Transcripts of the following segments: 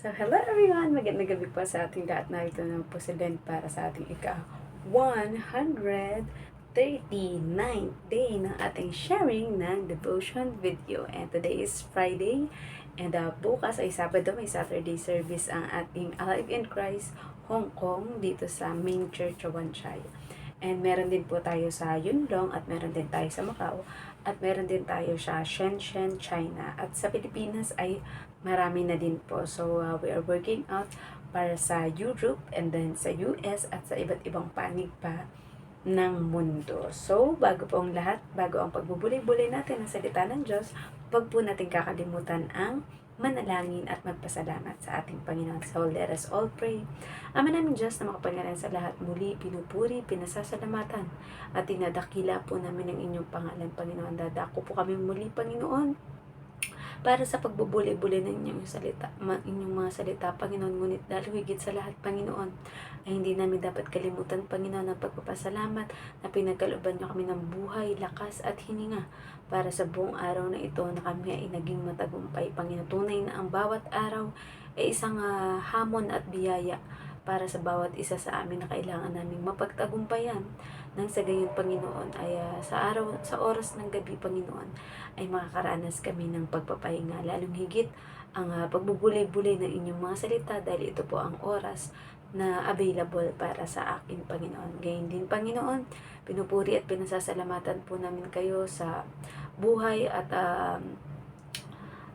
So, hello everyone! Magandang gabi po sa ating lahat. Narito naman po si Len para sa ating ika-139th day ng ating sharing ng devotion video. And today is Friday. And bukas ay Sabado, may Saturday service ang ating Alive in Christ Hong Kong dito sa main church of Wanchai. And meron din po tayo sa Yunlong at meron din tayo sa Macau at meron din tayo sa Shenzhen, China. At sa Pilipinas ay marami na din po. So, we are working out para sa Europe and then sa US at sa iba't ibang panig pa ng mundo. So, bago po ang lahat, bago ang pagbubuli-buli natin ng salita ng Diyos, huwag po natin kakalimutan ang manalangin at magpasalamat sa ating Panginoon. So, let us all pray. Ama namin Diyos na makapangyarihan sa lahat, muli pinupuri, pinasasalamatan at tinadakila po namin ang inyong pangalan, Panginoon. Dadako po kami muli, Panginoon, para sa pagbubuli-buli ng inyong mga salita, Panginoon. Ngunit lalo higit sa lahat, Panginoon, ay hindi namin dapat kalimutan, Panginoon, ang pagpapasalamat na pinagkalooban niyo kami ng buhay, lakas at hininga para sa buong araw na ito na kami ay naging matagumpay, Panginoon. Tunay na ang bawat araw ay isang hamon at biyaya para sa bawat isa sa amin na kailangan naming mapagtagumpayan. Nang sa gayon, Panginoon, ay sa oras ng gabi, Panginoon, ay makakaranas kami ng pagpapahinga. Lalong higit ang pagbubulay-bulay ng inyong mga salita dahil ito po ang oras na available para sa akin, Panginoon. Gayon din, Panginoon, pinupuri at pinasasalamatan po namin kayo sa buhay at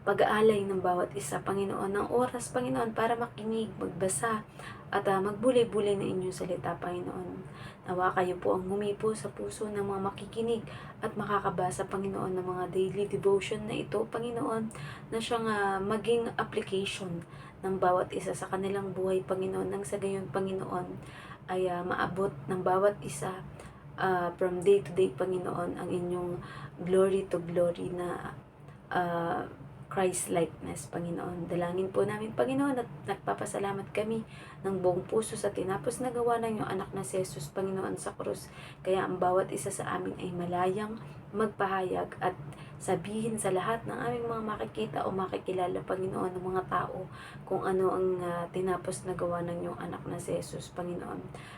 pag-aalay ng bawat isa, Panginoon, ng oras, Panginoon, para makinig, magbasa, at magbulay-bulay ng inyong salita, Panginoon. Nawa kayo po ang humipo sa puso ng mga makikinig at makakabasa, Panginoon, ng mga daily devotion na ito, Panginoon, na siyang maging application ng bawat isa sa kanilang buhay, Panginoon, nang sa gayon, Panginoon, ay maabot ng bawat isa from day to day, Panginoon, ang inyong glory to glory na Christ-likeness, Panginoon. Dalangin po namin, Panginoon, at nagpapasalamat kami ng buong puso sa tinapos na gawa ng iyong anak na si Jesus, Panginoon, sa krus. Kaya ang bawat isa sa amin ay malayang magpahayag at sabihin sa lahat ng aming mga makikita o makikilala, Panginoon, ng mga tao kung ano ang tinapos na gawa ng iyong anak na si Jesus, Panginoon.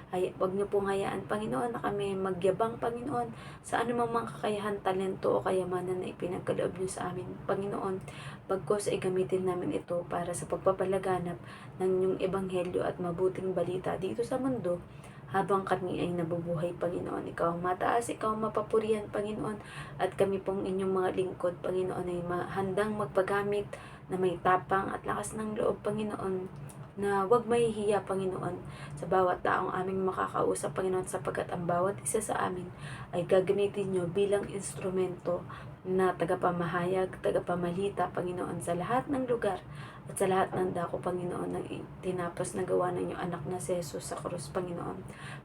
Huwag niyo pong hayaan, Panginoon, na kami magyabang, Panginoon, sa anumang mga kakayahan, talento o kayamanan na ipinagkaloob niyo sa amin, Panginoon. Pagkos ay gamitin namin ito para sa pagpapalaganap ng inyong ebanghelyo at mabuting balita dito sa mundo habang kami ay nabubuhay, Panginoon. Ikaw ang mataas, ikaw ang mapapurihan, Panginoon, at kami pong inyong mga lingkod, Panginoon, ay handang magpagamit na may tapang at lakas ng loob, Panginoon, na huwag mahihiya, Panginoon, sa bawat taong aming makakausap, Panginoon, sapagkat ang bawat isa sa amin ay gagamitin nyo bilang instrumento na tagapamahayag, tagapamalita, Panginoon, sa lahat ng lugar at sa lahat ng dako, Panginoon, ng tinapos na gawa ng inyong anak na si Jesus sa krus, Panginoon,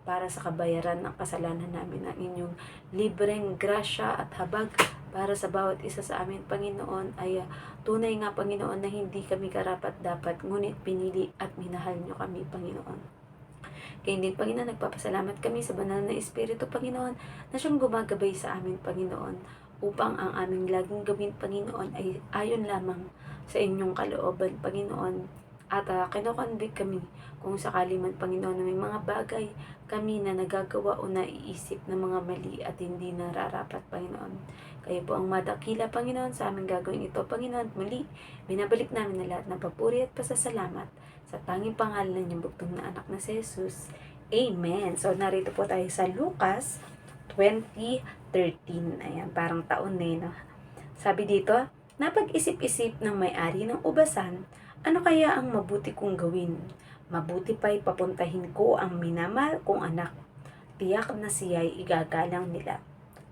para sa kabayaran ng kasalanan namin, ang inyong libreng grasya at habag para sa bawat isa sa amin, Panginoon, ay tunay nga, Panginoon, na hindi kami karapat-dapat, ngunit pinili at minahal nyo kami, Panginoon. Kaya din, Panginoon, nagpapasalamat kami sa banal na Espiritu, Panginoon, na siyang gumagabay sa amin, Panginoon, upang ang aming laging gawin, Panginoon, ay ayon lamang sa inyong kalooban, Panginoon. At kinoconvict kami kung sakali man, Panginoon, na may mga bagay kami na nagagawa o naiisip na mga mali at hindi nararapat, Panginoon. Kayo po ang madakila, Panginoon, sa aming gagawin ito, Panginoon. Muli, binabalik namin na lahat ng papuri at pasasalamat sa tanging pangalan ng bugtong na anak na si Jesus. Amen. So, narito po tayo sa Lucas 20:13. Ayan, parang taon no? Sabi dito, napag-isip-isip ng may-ari ng ubasan, ano kaya ang mabuti kong gawin? Mabuti pa'y papuntahin ko ang minamahal kong anak. Tiyak na siya'y igagalang nila.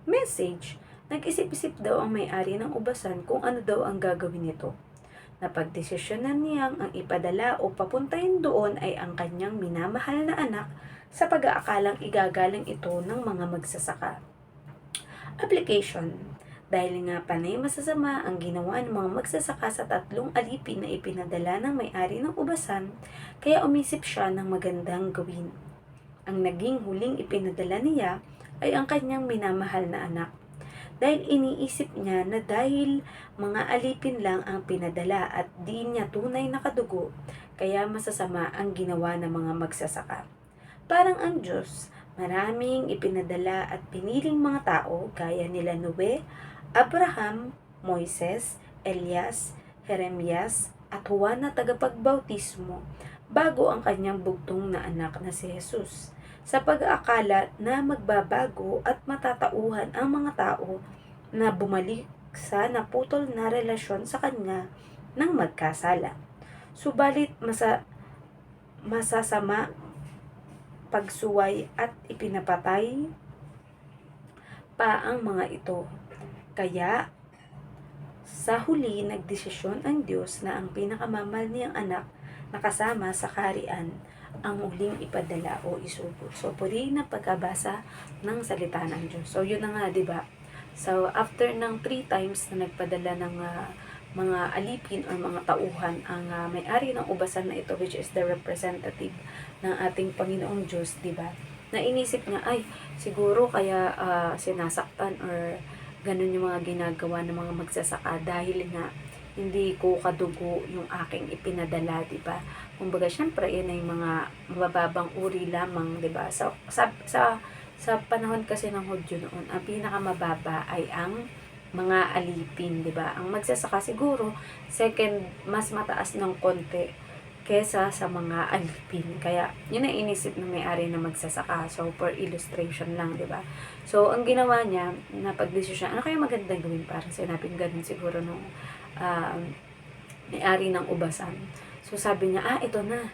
Message, nag-isip-isip daw ang may-ari ng ubasan kung ano daw ang gagawin nito. Napagdesisyonan niyang ang ipadala o papuntahin doon ay ang kanyang minamahal na anak sa pag-aakalang igagalang ito ng mga magsasaka. Application, dahil nga panay masasama ang ginawa ng mga magsasaka sa 3 alipin na ipinadala ng may-ari ng ubasan, kaya umisip siya ng magandang gawin. Ang naging huling ipinadala niya ay ang kanyang minamahal na anak. dahil iniisip niya na dahil mga alipin lang ang pinadala at di niya tunay na kadugo, kaya masasama ang ginawa ng mga magsasaka. Parang ang Diyos, maraming ipinadala at piniling mga tao gaya nila Noe, Abraham, Moises, Elias, Jeremias, at Juan na tagapagbautismo bago ang kanyang bugtong na anak na si Jesus, sa pag-aakala na magbabago at matatauhan ang mga tao na bumalik sa naputol na relasyon sa kanya ng magkasala. Subalit masasama, pagsuway at ipinapatay pa ang mga ito. Kaya sa huli nagdesisyon ang Diyos na ang pinakamamahal niyang anak na kasama sa kaharian ang muling ipadala o isugo. So, puri na pagkabasa ng salita ng Diyos. So, yun na nga, di ba? So, after ng 3 times na nagpadala ng mga alipin or mga tauhan ang may-ari ng ubasan na ito, which is the representative ng ating Panginoong Diyos, di ba? Na inisip niya, ay, siguro kaya sinasaktan or ganun yung mga ginagawa ng mga magsasaka dahil nga hindi ko kadugo yung aking ipinadala, di ba? Kumbaga, syempre, yan ay mga mababang uri lamang, di ba? Sa panahon kasi ng Hudyo noon, ang pinakamababa ay ang mga alipin, di ba? Ang magsasaka siguro, second, mas mataas ng konti kesa sa mga alipin. Kaya, yun ang inisip ng may-ari na magsasaka. So, for illustration lang, di ba? So, ang ginawa niya, napag-desisyon, ano kaya magandang gawin? Parang sinabing ganun siguro nung may-ari ng ubasan. So, sabi niya, ito na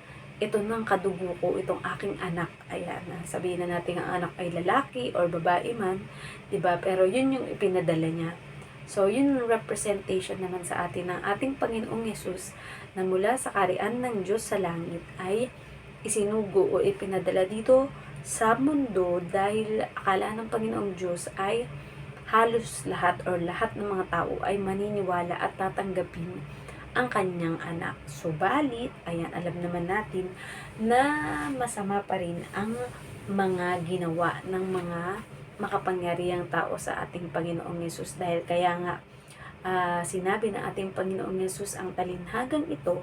ang kadugo ko, itong aking anak. Ayan, sabihin na natin ang anak ay lalaki or babae man, di ba? Pero yun yung ipinadala niya. So, yun yung representation naman sa atin ng ating Panginoong Yesus na mula sa kaharian ng Diyos sa langit ay isinugo o ipinadala dito sa mundo dahil akala ng Panginoong Diyos ay halos lahat or lahat ng mga tao ay maniniwala at tatanggapin ang kanyang anak. Subalit, ayan, alam naman natin na masama pa rin ang mga ginawa ng mga makapangyarihang tao sa ating Panginoong Yesus. Dahil kaya nga, sinabi ng ating Panginoong Yesus, ang talinhagang ito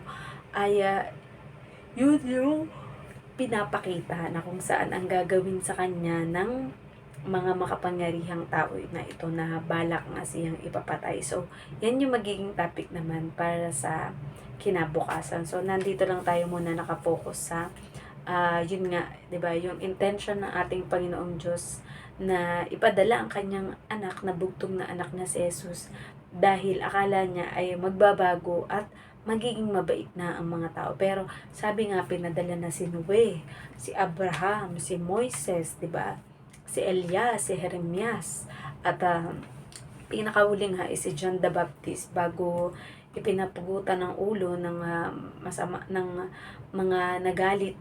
ay yun yung pinapakita na kung saan ang gagawin sa kanya ng mga makapangyarihang tao na ito na balak nga siyang ipapatay. So, yan yung magiging topic naman para sa kinabukasan. So, nandito lang tayo muna nakapokus sa yun nga, 'di ba, yung intention ng ating Panginoong Diyos na ipadala ang kanyang anak na bugtong na anak na si Jesus dahil akala niya ay magbabago at magiging mabait na ang mga tao. Pero sabi nga, pinadala na si Noe, si Abraham, si Moises, 'di ba? Si Elias, si Jeremias, at pinakahuling nga si John the Baptist bago ipinapugutan ng ulo ng masama ng mga nagalit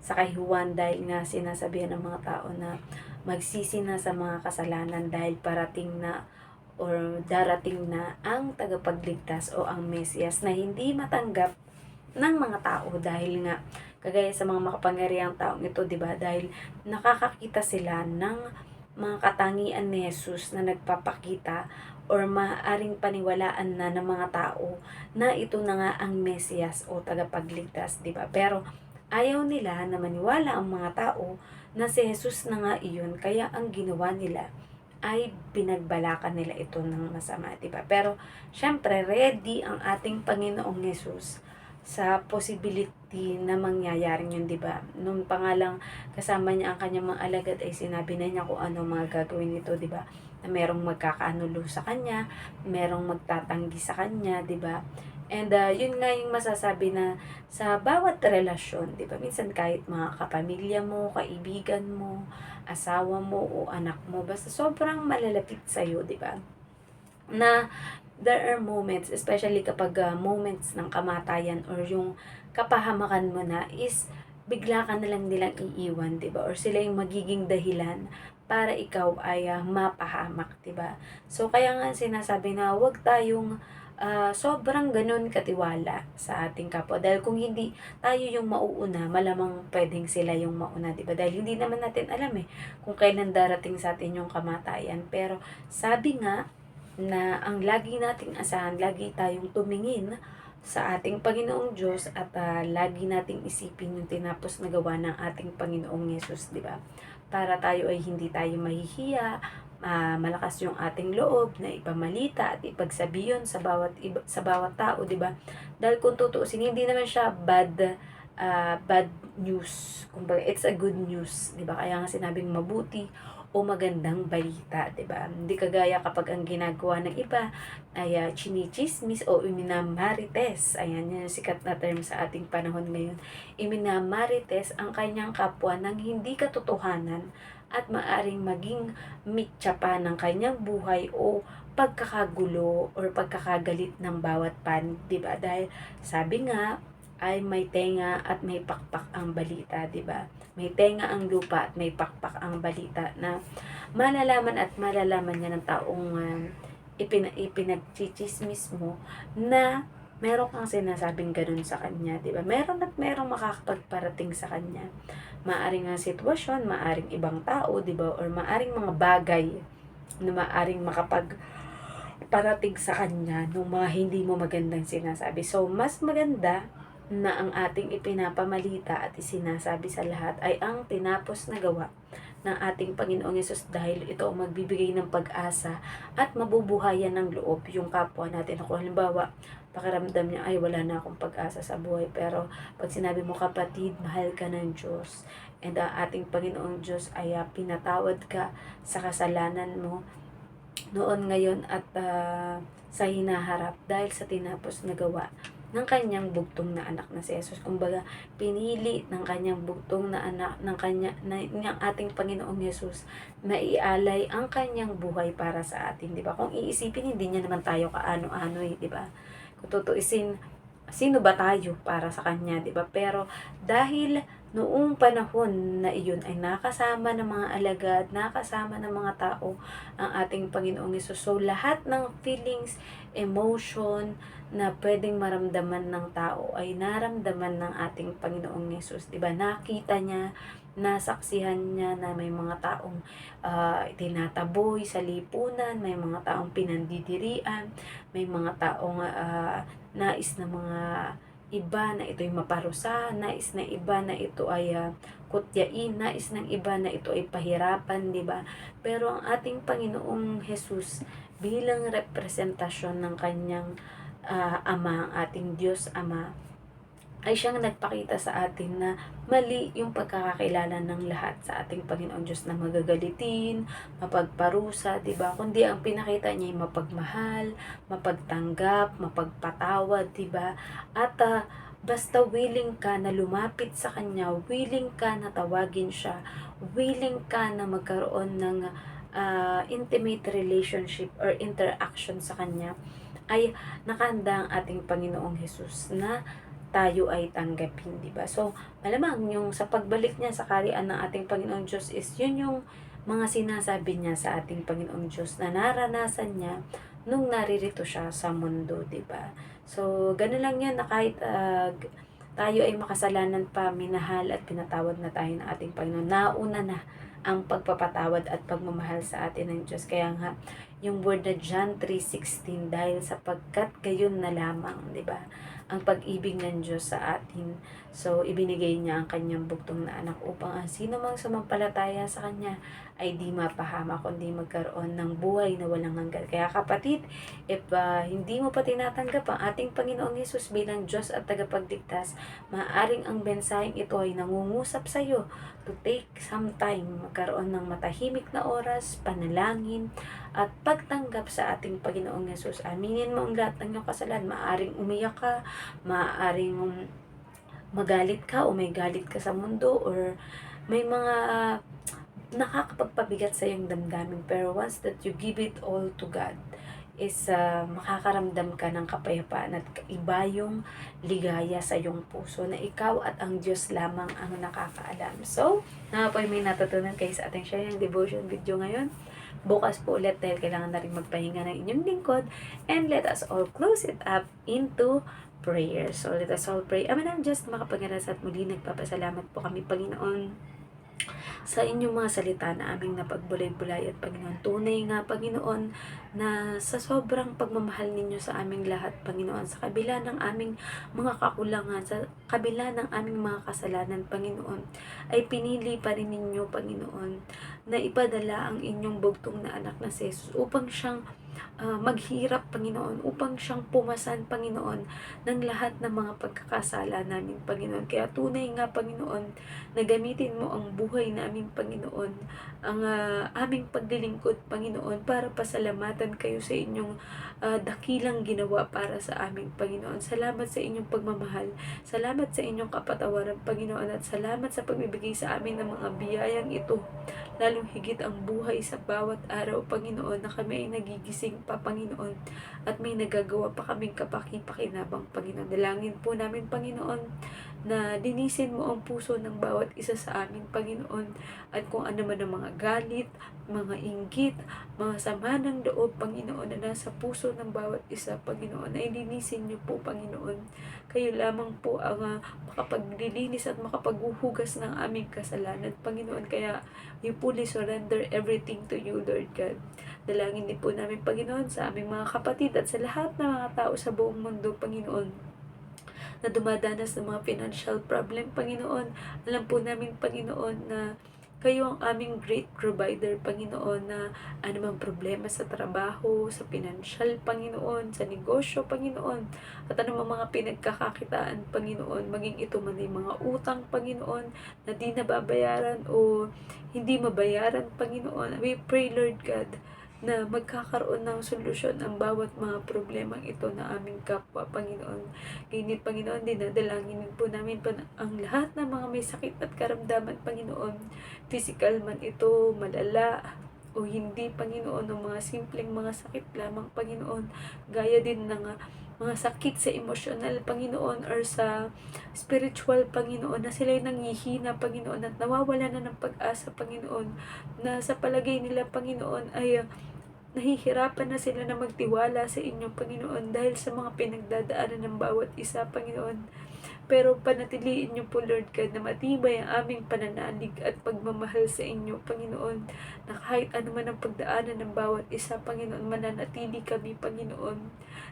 sa kay Juan dahil nga sinasabihan ng mga tao na magsisi na sa mga kasalanan dahil parating na or darating na ang tagapagligtas o ang Mesiyas na hindi matanggap ng mga tao dahil nga kagaya sa mga makapangyarihang taong ito, 'di ba? Dahil nakakakita sila ng mga katangian ni Jesus na nagpapakita or maaaring paniwalaan na ng mga tao na ito na nga ang Mesiyas o tagapagligtas, 'di ba? Pero ayaw nila na maniwala ang mga tao na si Jesus na nga iyon, kaya ang ginawa nila ay binagbalakan nila ito ng masama, diba? Pero, syempre, ready ang ating Panginoong Yesus sa possibility na mangyayari yun, diba? Nung pangalang kasama niya ang kanyang mga alagad ay sinabi na niya kung ano mga gagawin nito, diba? Na merong magkakaanulo sa kanya, merong magtatanggi sa kanya, diba? And yun nga yung masasabi na sa bawat relasyon, di ba? Minsan kahit mga kapamilya mo, kaibigan mo, asawa mo o anak mo, basta sobrang malalapit sa'yo, di ba? Na there are moments, especially kapag moments ng kamatayan or yung kapahamakan mo na is bigla ka na lang nilang iiwan, di ba? Or sila yung magiging dahilan para ikaw ay mapahamak, di ba? So kaya nga sinasabi na huwag tayong sobrang gano'n katiwala sa ating kapwa. Dahil kung hindi tayo yung mauuna, malamang puwedeng sila yung mauna, 'di ba? Dahil hindi naman natin alam, kung kailan darating sa atin yung kamatayan. Pero sabi nga na ang lagi nating asahan, lagi tayong tumingin sa ating Panginoong Diyos at lagi nating isipin yung tinapos na gawa ng ating Panginoong Yesus, 'di ba? Para tayo ay hindi tayo mahihiya, malakas yung ating loob na ipamalita at ipagsabi yun sa bawat tao, 'di ba? Dahil kung tutuusin, hindi naman siya bad news. Kumbaga, it's a good news, 'di ba? Kaya nga sinabing mabuti o magandang balita, 'di ba? Hindi kagaya kapag ang ginagawa ng iba ay chinichismis o iminamarites. Ayan, yan yung sikat na term sa ating panahon ngayon. Iminamarites ang kanyang kapwa ng hindi katotohanan at maaring maging mitya pa ng kanyang buhay o pagkakagulo or pagkakagalit ng bawat panig, 'di ba? Dahil sabi nga ay may tenga at may pakpak ang balita, 'di ba? May tenga ang lupa at may pakpak ang balita na malalaman at malalaman niya ng taong ipinagchichismis mo na meron kang sinasabing ganun sa kanya, 'di ba? Meron at merong makakapagparating sa kanya. Maaring ang sitwasyon, maaring ibang tao, 'di ba? Or maaring mga bagay na maaring makapagparating sa kanya ng mga hindi mo magandang sinasabi. So, mas maganda na ang ating ipinapamalita at isinasabi sa lahat ay ang tinapos na gawa ng ating Panginoong Yesus, dahil ito ang magbibigay ng pag-asa at mabubuhayan ng loob yung kapwa natin. Kung halimbawa, pakiramdam niya, ay wala na akong pag-asa sa buhay. Pero pag sinabi mo, kapatid, mahal ka ng Diyos. And ating Panginoong Diyos ay pinatawad ka sa kasalanan mo noon, ngayon at sa hinaharap dahil sa tinapos na gawa ng kanyang bugtong na anak na si Jesus. Kumbaga, pinili ng kanyang bugtong na anak ng ating Panginoong Jesus na ialay ang kanyang buhay para sa atin, 'di ba? Kung iisipin, hindi niya naman tayo kaano-ano, 'di ba? Kung tutuusin, sino ba tayo para sa kanya, 'di ba? Pero dahil noong panahon na iyon ay nakasama ng mga alagad, nakasama ng mga tao ang ating Panginoong Hesus. So, lahat ng feelings, emotion na pwedeng maramdaman ng tao ay naramdaman ng ating Panginoong Hesus. 'Di ba? Nakita niya, nasaksihan niya na may mga taong tinataboy sa lipunan, may mga taong pinandidirian, may mga taong nais na mga iba na ito'y maparusa, nais na iba na ito ay kutyain, nais ng iba na ito ay pahirapan, 'di ba? Pero ang ating Panginoong Hesus bilang representasyon ng kanyang Ama, ang ating Diyos Ama, ay siyang nagpakita sa atin na mali yung pagkakakilala ng lahat sa ating Panginoong Diyos na magagalitin, mapagparusa, 'di ba? Kundi ang pinakita niya ay mapagmahal, mapagtanggap, mapagpatawad, 'di ba? At basta willing ka na lumapit sa kanya, willing ka na tawagin siya, willing ka na magkaroon ng intimate relationship or interaction sa kanya, ay nakahanda ang ating Panginoong Hesus na tayo ay tanggapin, 'di ba? So, malamang yung sa pagbalik niya sa kaharian ng ating Panginoong Diyos is yun yung mga sinasabi niya sa ating Panginoong Diyos na naranasan niya nung naririto siya sa mundo, 'di ba? So, gano'n lang 'yan, na kahit tayo ay makasalanan pa, minahal at pinatawad na tayo ng ating Panginoon. Nauna na ang pagpapatawad at pagmamahal sa atin ng Diyos. Kaya nga, yung word na John 3:16, dahil sapagkat gayon na lamang, 'di ba? Ang pag-ibig ng Diyos sa atin. So, ibinigay niya ang kanyang bugtong na anak upang ang sino mang sumampalataya sa kanya ay di mapahama, kundi magkaroon ng buhay na walang hanggan. Kaya kapatid, if hindi mo pa tinatanggap ang ating Panginoong Hesus bilang Diyos at tagapagligtas, maaaring ang mensaheng ito ay nangungusap sa iyo to take some time, magkaroon ng matahimik na oras, panalangin, at pagtanggap sa ating Panginoong Hesus. Aminin mo ang lahat ng iyong kasalanan. Maaaring umiyak ka, maaaring magalit ka o may galit ka sa mundo, or may mga nakakapagpabigat sa iyong damdamin. Pero once that you give it all to God, is makakaramdam ka ng kapayapaan at iba yung ligaya sa iyong puso na ikaw at ang Diyos lamang ang nakakaalam. So, napapoy may natutunan kayo sa ating sharing devotion video ngayon. bukas po ulit dahil kailangan na rin magpahinga ng inyong lingkod. And let us all close it up into prayer. So let us all pray. Ama ng Diyos na makapangyarihan at muli nagpapasalamat po kami, Panginoon, sa inyong mga salita na aming napagbulay-bulay at Panginoon. Tunay nga, Panginoon, na sa sobrang pagmamahal ninyo sa aming lahat, Panginoon, sa kabila ng aming mga kakulangan, sa kabila ng aming mga kasalanan, Panginoon, ay pinili pa rin ninyo, Panginoon, na ipadala ang inyong bugtong na anak na si Jesus upang siyang maghirap, Panginoon, upang siyang pumasan, Panginoon, ng lahat ng mga pagkakasala namin, Panginoon. Kaya tunay nga, Panginoon, na gamitin mo ang buhay namin, Panginoon, ang aming paglilingkod, Panginoon, para pasalamatan kayo sa inyong dakilang ginawa para sa aming, Panginoon. Salamat sa inyong pagmamahal, salamat sa inyong kapatawaran, Panginoon, at salamat sa pagbibigay sa amin ng mga biyayang ito, lalong higit ang buhay sa bawat araw, Panginoon, na kami ay nagigising pa, Panginoon, at may nagagawa pa kaming kapaki-pakinabang, Panginoon. Dalangin po namin, Panginoon, na linisin mo ang puso ng bawat isa sa amin, Panginoon, at kung ano man ang mga galit, mga inggit, mga sama ng loob, Panginoon, na nasa puso ng bawat isa, Panginoon, ay linisin niyo po, Panginoon. Kayo lamang po ang makapaglilinis at makapaghuhugas ng aming kasalanan, Panginoon. Kaya we fully surrender everything to you, Lord God. Dalangin din po namin, Panginoon, sa aming mga kapatid at sa lahat ng mga tao sa buong mundo, Panginoon, na dumadanas ng mga financial problem, Panginoon. Alam po namin, Panginoon, na kayo ang aming great provider, Panginoon, na anumang problema sa trabaho, sa financial, Panginoon, sa negosyo, Panginoon, at anumang mga pinagkakakitaan, Panginoon, maging ito man ay mga utang, Panginoon, na di nababayaran o hindi mabayaran, Panginoon. We pray, Lord God, na magkakaroon ng solusyon ang bawat mga problemang ito na aming kapwa, Panginoon. Ganyan, Panginoon, dinadalangin po namin ang lahat ng mga may sakit at karamdaman, Panginoon. Physical man ito, malala, o hindi, Panginoon, ng mga simpleng mga sakit lamang, Panginoon. Gaya din ng mga sakit sa emosyonal, Panginoon, or sa spiritual, Panginoon, na sila'y nangihina, Panginoon, at nawawala na ng pag-asa, Panginoon, na sa palagay nila, Panginoon, ay nahihirapan na sila na magtiwala sa inyo, Panginoon, dahil sa mga pinagdadaanan ng bawat isa, Panginoon. Pero panatiliin niyo po, Lord God, na matibay ang aming pananalig at pagmamahal sa inyo, Panginoon, na kahit ano man ang pagdaanan ng bawat isa, Panginoon, mananatili kami, Panginoon,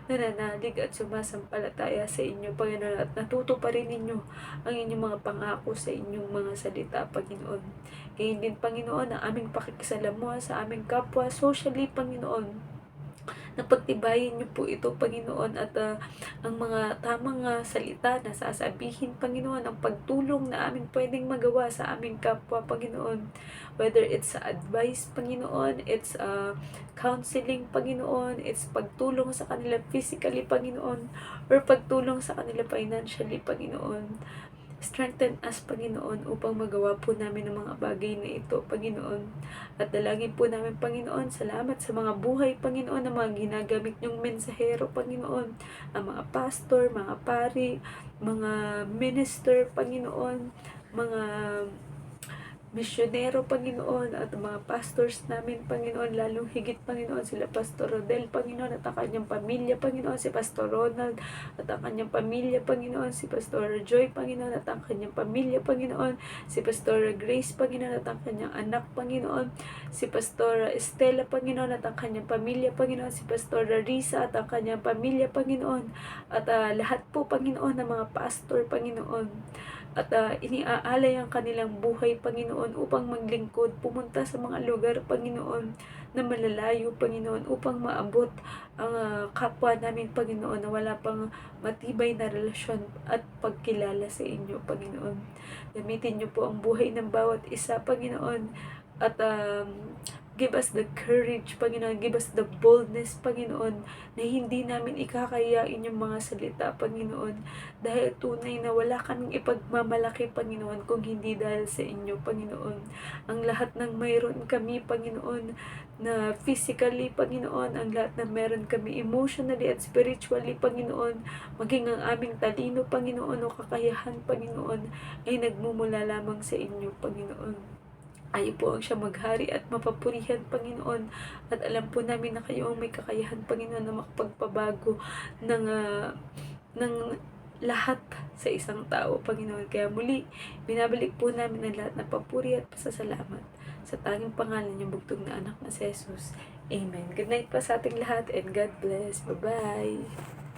nananalig at sumasampalataya sa inyo, Panginoon, at natuto pa rin ninyo ang inyong mga pangako sa inyong mga salita, Panginoon. Gayon din, Panginoon, ang aming pakikisalamuha sa aming kapwa, socially, Panginoon, napagtibayin niyo po ito, Panginoon, at ang mga tamang salita na sasabihin, Panginoon, ang pagtulong na aming pwedeng magawa sa aming kapwa, Panginoon, whether it's advice, Panginoon, it's counseling, Panginoon, it's pagtulong sa kanila physically, Panginoon, or pagtulong sa kanila financially, Panginoon. Strengthen us, Panginoon, upang magawa po namin ang mga bagay na ito, Panginoon. At dalangin po namin, Panginoon, salamat sa mga buhay, Panginoon, na mga ginagamit niyong mensahero, Panginoon, ang mga pastor, mga pari, mga minister, Panginoon, mga misyonero, Panginoon, at mga pastors namin, Panginoon, lalong higit, Panginoon, sila Pastor Rodel, Panginoon, at ang kanyang pamilya, Panginoon, si Pastor Ronald, at ang kanyang pamilya, Panginoon, si Pastor Joy, Panginoon, at ang kanyang pamilya, Panginoon, si Pastor Grace, Panginoon, at ang kanyang anak, Panginoon, si Pastor Estela, Panginoon, at ang kanyang pamilya, Panginoon, si Pastor Risa, at ang kanyang pamilya, Panginoon, at lahat po, Panginoon, ng mga pastor, Panginoon, at iniaalay ang kanilang buhay, Panginoon, upang maglingkod, pumunta sa mga lugar, Panginoon, na malalayo, Panginoon, upang maabot ang kapwa namin, Panginoon, na wala pang matibay na relasyon at pagkilala sa inyo, Panginoon. Gamitin niyo po ang buhay ng bawat isa, Panginoon, at give us the courage, Panginoon. Give us the boldness, Panginoon, na hindi namin ikakayain yung mga salita, Panginoon. Dahil tunay na wala kaming ipagmamalaki, Panginoon, kung hindi dahil sa inyo, Panginoon. Ang lahat ng mayroon kami, Panginoon, na physically, Panginoon, ang lahat na meron kami emotionally at spiritually, Panginoon, maging ang aming talino, Panginoon, o kakayahan, Panginoon, ay nagmumula lamang sa inyo, Panginoon. Kayo po ang siya maghari at mapapurihan, Panginoon. At alam po namin na kayo ang may kakayahan, Panginoon, na makapagpabago ng lahat sa isang tao, Panginoon. Kaya muli, binabalik po namin ang lahat ng papuri at pasasalamat sa tanging pangalan ng bugtong na anak na si Jesus. Amen. Good night pa sa ating lahat and God bless. Bye-bye.